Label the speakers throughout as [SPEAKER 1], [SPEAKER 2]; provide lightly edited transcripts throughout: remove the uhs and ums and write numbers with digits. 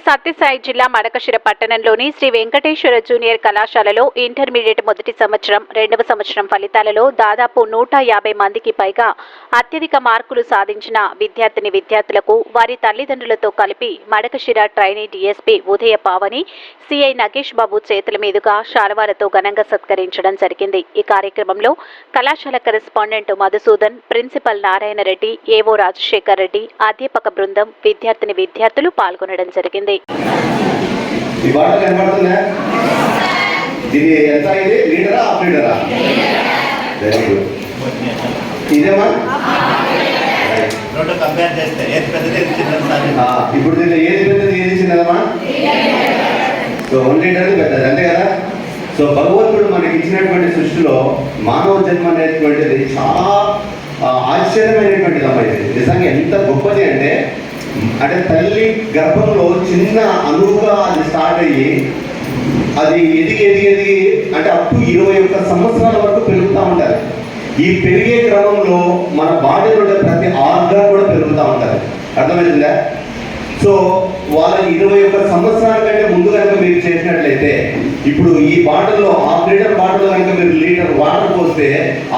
[SPEAKER 1] సత్యసాయి జిల్లా మడకశిర పట్టణంలోని శ్రీ వెంకటేశ్వర జూనియర్ కళాశాలలో ఇంటర్మీడియట్ మొదటి సంవత్సరం, రెండవ సంవత్సరం ఫలితాలలో దాదాపు 150 మందికి పైగా అత్యధిక మార్కులు సాధించిన విద్యార్థులకు వారి తల్లిదండ్రులతో కలిపి మడకశిర ట్రైనీ డీఎస్పీ ఉదయ పావని, సిఐ నగేష్ బాబు చేతుల మీదుగా శాలువాలతో ఘనంగా సత్కరించడం జరిగింది. ఈ కార్యక్రమంలో కళాశాల కరెస్పాండెంట్ మధుసూదన్, ప్రిన్సిపల్ నారాయణ రెడ్డి, ఏవో రాజశేఖర్ రెడ్డి, అధ్యాపక బృందం, విద్యార్థులు పాల్గొనడం జరిగింది.
[SPEAKER 2] ఇప్పుడు ఏది పెద్దది ఏది చిన్నదమ్మా? సో 1 లీటర్ పెద్దది, అంతే కదా. సో భగవంతుడు మనకి ఇచ్చినటువంటి సృష్టిలో మానవ జన్మ అనేటువంటిది చాలా ఆశ్చర్యమైనటువంటిది అమ్మా. ఇది నిజంగా ఎంత గొప్పది అంటే తల్లి గర్భంలో చిన్న అణువుగా అది స్టార్ట్ అయ్యి అది ఎదిగి అంటే అప్ టు 21 సంవత్సరాల వరకు పెరుగుతూ ఉంటారు. ఈ పెరిగే క్రమంలో మన బాడీలో ఉండే ప్రతి ఆర్గాన్ కూడా పెరుగుతూ ఉంటారు. అర్థమవుతుందా? సో వాళ్ళ 21 సంవత్సరాల కంటే ముందు కనుక మీరు చేసినట్లయితే ఇప్పుడు ఈ బాటిల్లో 1/2 లీటర్ బాటిల్ కనుక మీరు లీటర్ వాటర్ పోస్తే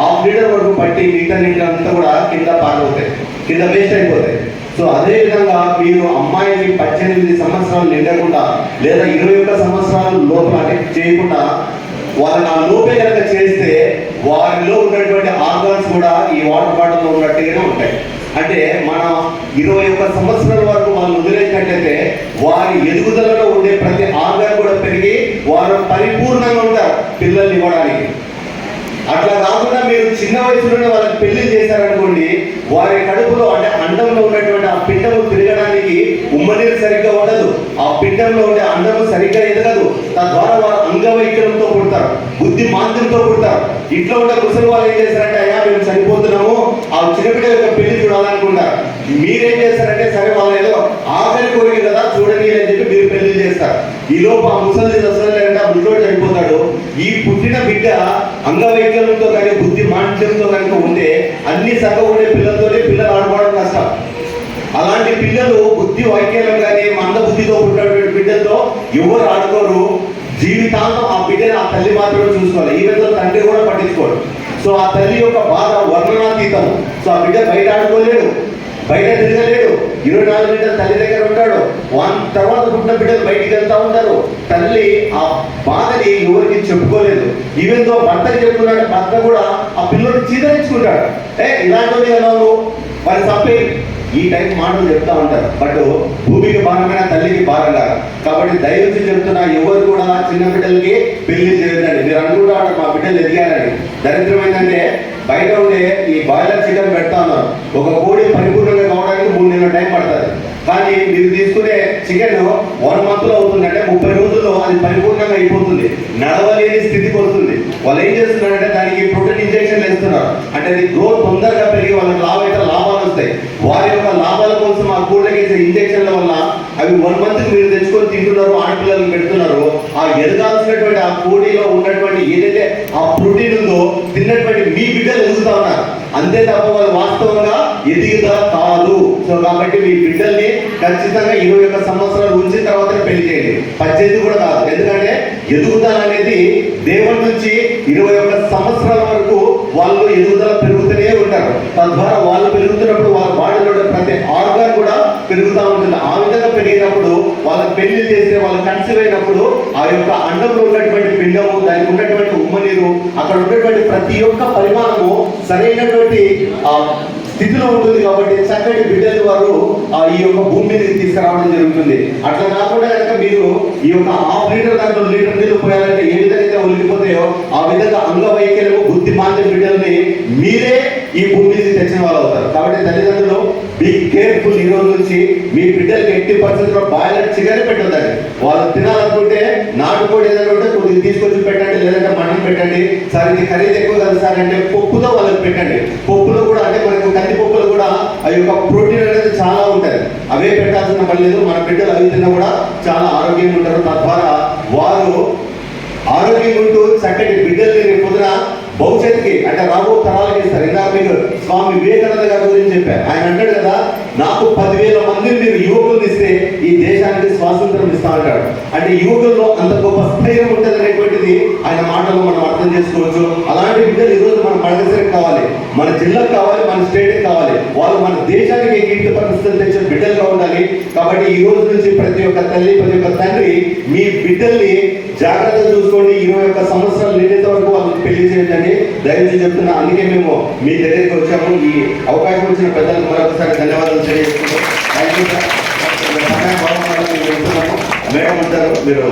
[SPEAKER 2] 1/2 లీటర్ వరకు పట్టి మిగతా లీటర్ అంతా కూడా కింద పారిపోతాయి, కింద వేస్ట్ అయిపోతాయి. సో అదేవిధంగా మీరు అమ్మాయిని 18 సంవత్సరాలు నిండకుండా లేదా 21 సంవత్సరాల లోపల చేయకుండా వాళ్ళని ఆ లోపే కనుక చేస్తే వారిలో ఉన్నటువంటి ఆర్గాన్స్ కూడా ఈ వాటర్ బాటిల్లో ఉన్నట్టుగానే ఉంటాయి. అంటే మన 21 సంవత్సరాల వరకు వాళ్ళు వదిలేసినట్లయితే వారి ఎదుగుదలలో ఉండే ప్రతి ఆర్గాన్ కూడా పెరిగి వారు పరిపూర్ణంగా ఉంటారు పిల్లల్ని ఇవ్వడానికి. అట్లా కాకుండా మీరు చిన్న వయసులోనే వాళ్ళకి పెళ్లి చేశారనుకోండి, వారి కడుపులో అంటే అండంలో ఉన్నటువంటి ఆ పిండము తిరగడానికి ఉమ్మనీరు సరిగ్గా ఉండదు, ఆ పిండంలో ఉండే అండము సరిగ్గా ఎదగదు. తద్వారా వారు అంగవైకల్యంతో పుడతారు, బుద్ధి మాంద్యంతో పుడతారు. ఇంట్లో ఉండే ముసలి వాళ్ళు ఏం చేస్తారంటే అయ్యా మేము చనిపోతున్నాము, ఆ చిన్నపిల్ల యొక్క పెళ్లి చూడాలనుకుంటారు. మీరేం చేస్తారంటే సరే వాళ్ళు ఏదో ఆఖరి కోరిక కదా చూడని అని చెప్పి మీరు పెళ్లి చేస్తారు. ఈ లోపు ఆ ముసలి లేదంటే ఆ ముసలోడు చనిపోతాడు. ఈ పుట్టిన బిడ్డ అంగవైకల్యంతో కానీ బుద్ధి మాంద్యంతో కనుక ఉంటే అన్ని సగం ఉండే పిల్లలతోనే పిల్లలు ఆడుకోవడం కష్టం. అలాంటి పిల్లలు బుద్ధి వైకల్యం కానీ మంద బుద్ధితో పుట్టినటువంటి బిడ్డలతో ఎవరు ఆడుకోరు. జీవితాంతం ఆ బిడ్డని ఆ తల్లి మాత్రమే చూసుకోవాలి. ఈ విధంగా తండ్రి కూడా పట్టించుకోడు. సో ఆ తల్లి యొక్క బాధ వర్ణనాతీతం. సో ఆ బిడ్డ బయట ఆడుకోలేడు, బయట తిరగలేడు, 24 గంటలు తల్లి దగ్గర ఉంటాడు. తర్వాత పుట్టిన బిడ్డలు బయటికి వెళ్తా ఉంటారు. తల్లి ఆ బాధని ఎవరికి చెప్పుకోలేదు. ఈవెన్ తో భర్తకి చెప్తున్నాడు, భర్త కూడా ఆ పిల్లలు చీదరించుకుంటాడు. ఇలాంటి వాళ్ళు మరి తప్పే ఈ టైం మాటలు చెప్తా ఉంటారు. బట్ భూమికి భారమైన తల్లికి భారం కాదు. కాబట్టి దయచేసి చెప్తున్నా, ఎవరు కూడా చిన్న బిడ్డలకి పెళ్లి చేయొద్దండి. మీరు అనుకుంటారు మా బిడ్డలు ఎదిగారని. దరిద్రం ఏంటంటే బయట ఉండే ఈ బాయిలర్ చికెన్ పెడతా ఉన్నారు. ఒక కోడి పరిపూర్ణంగా కావడానికి 3 నెలల టైం పడుతుంది. కానీ మీరు తీసుకునే చికెన్ 1 మంత్లో అవుతుంది, అంటే 30 రోజుల్లో అది పరిపూర్ణంగా అయిపోతుంది, నడవలేని స్థితికి వస్తుంది. వాళ్ళు ఏం చేస్తున్నారంటే దానికి ప్రోటీన్ ఇంజెక్షన్లు వేస్తున్నారు. అంటే అది గ్రోత్ తొందరగా పెరిగి వాళ్ళకి లాభాలు వస్తాయి. వారి యొక్క లాభాల కోసం ఆ కోళ్ళకి వేసే ఇంజెక్షన్ల వల్ల అవి 1 మంత్ మీరు తెచ్చుకొని తింటున్నారు, ఆడపిల్లలకు పెడుతున్నారు. ఆ ఎదగాల్సినటువంటి ఆ కోడిలో ఉన్నటువంటి ఏదైతే ఆ ప్రోటీన్ ఉందో తిన్నటువంటి మీ బిడ్డలు ఎదుగుతా ఉన్నారు. అంతే తప్ప వాళ్ళు వాస్తవంగా ఎదుగుదల కాదు. సో కాబట్టి మీ బిడ్డల్ని ఖచ్చితంగా 21 సంవత్సరాలు ఉంచిన తర్వాత పెళ్లి చేయండి, 18 కూడా కాదు. ఎందుకంటే ఎదుగుదల అనేది దేవుడి నుంచి 21 సంవత్సరాల వరకు వాళ్ళు ఎదుగుదల పెరుగుతూనే ఉంటారు. తద్వారా వాళ్ళు పెరుగుతున్నప్పుడు వాళ్ళ బాడీలో ప్రతి ఆర్గాన్ కూడా పెరుగుతూ ఉంటుంది. ఆ విధంగా పెరిగినప్పుడు వాళ్ళకి పెళ్లి చేస్తే వాళ్ళు కన్సీవ్ అయినప్పుడు ఆ యొక్క అండంలో ఉన్నటువంటి పిండము, దానికి ఉన్నటువంటి ఉమ్మనీరు, అక్కడ ఉన్నటువంటి ప్రతి ఒక్క పరిమాణము సరైనటువంటి స్థితిలో ఉంటుంది. కాబట్టి చక్కటి బిడ్డలు వారు ఈ యొక్క భూమి మీదకి తీసుకురావడం జరుగుతుంది. అట్లా కాకుండా కనుక మీరు ఈ యొక్క 1/2 లీటర్ దాంట్లో లీటర్ నీళ్ళు పోయాలంటే ఏ విధంగా ఒలిగిపోతాయో ఆ విధంగా అంగవైకల్యము, బుద్ధి మాంద్యం బిడ్డల్ని మీరే ఈ భూమి మీదకి తెచ్చిన వాళ్ళు అవుతారు. కాబట్టి తల్లిదండ్రులు బీ కేర్ఫుల్. ఈ రోజు నుంచి మీ బిడ్డలకి 80% బాయిలర్ చికెన్ పెట్టొద్దండి. వాళ్ళు తినాలనుకుంటే నాటుకోడి ఏదైనా ఉంటే కొద్దిగా తీసుకొచ్చి పెట్టండి, లేదంటే మటన్ పెట్టండి. సార్ ఇది ఖరీదు ఎక్కువ కదా సార్ అంటే పప్పుతో వాళ్ళకి పెట్టండి. పప్పులో కూడా అంటే మనకు కందిపప్పులు కూడా ఆ యొక్క ప్రోటీన్ అనేది చాలా ఉంటుంది. అవే పెట్టాల్సిన పని లేదు. మన బిడ్డలు అవి తిన్నా కూడా చాలా ఆరోగ్యంగా ఉంటారు. తద్వారా వారు ఆరోగ్యంగా ఉంటూ చక్కటి బిడ్డల్ని రేపు పొద్దున భవిష్యత్తుకి అంటే రాబో తరాలకి ఇస్తారు. ఇందాక మీకు స్వామి వివేకానంద గారి గురించి చెప్పారు. ఆయన అంటాడు కదా, నాకు 10,000 మందిని మీరు యువకులను ఇస్తే ఈ దేశానికి స్వాతంత్రం ఇస్తా అంటాడు. అంటే యువకుల్లో అంత గొప్ప స్థైర్యం ఉంటుంది అనేటువంటిది ఆయన మాటల్లో మనం అర్థం చేసుకోవచ్చు. అలాంటి బిడ్డలు ఈరోజు మన మడకసిరికి కావాలి, మన జిల్లాకు కావాలి, మన స్టేట్కి కావాలి. వాళ్ళు మన దేశానికి కీర్తి పరిస్థితులు తెచ్చే బిడ్డలుగా ఉండాలి. కాబట్టి ఈ రోజు నుంచి ప్రతి ఒక్క తల్లి, ప్రతి ఒక్క తండ్రి మీ బిడ్డల్ని జాగ్రత్తగా చూసుకోండి. 21 సంవత్సరాలు నిండేంత వరకు వాళ్ళకి పెళ్లి చేయండి, దయచేసి చెప్తున్నా. అందుకే మేము మీ దగ్గరికి వచ్చాము. ఈ అవకాశం ఇచ్చిన పెద్దలకు మరొకసారి ధన్యవాదాలు తెలియజేస్తున్నాం. మేడం ఉంటారు, మీరు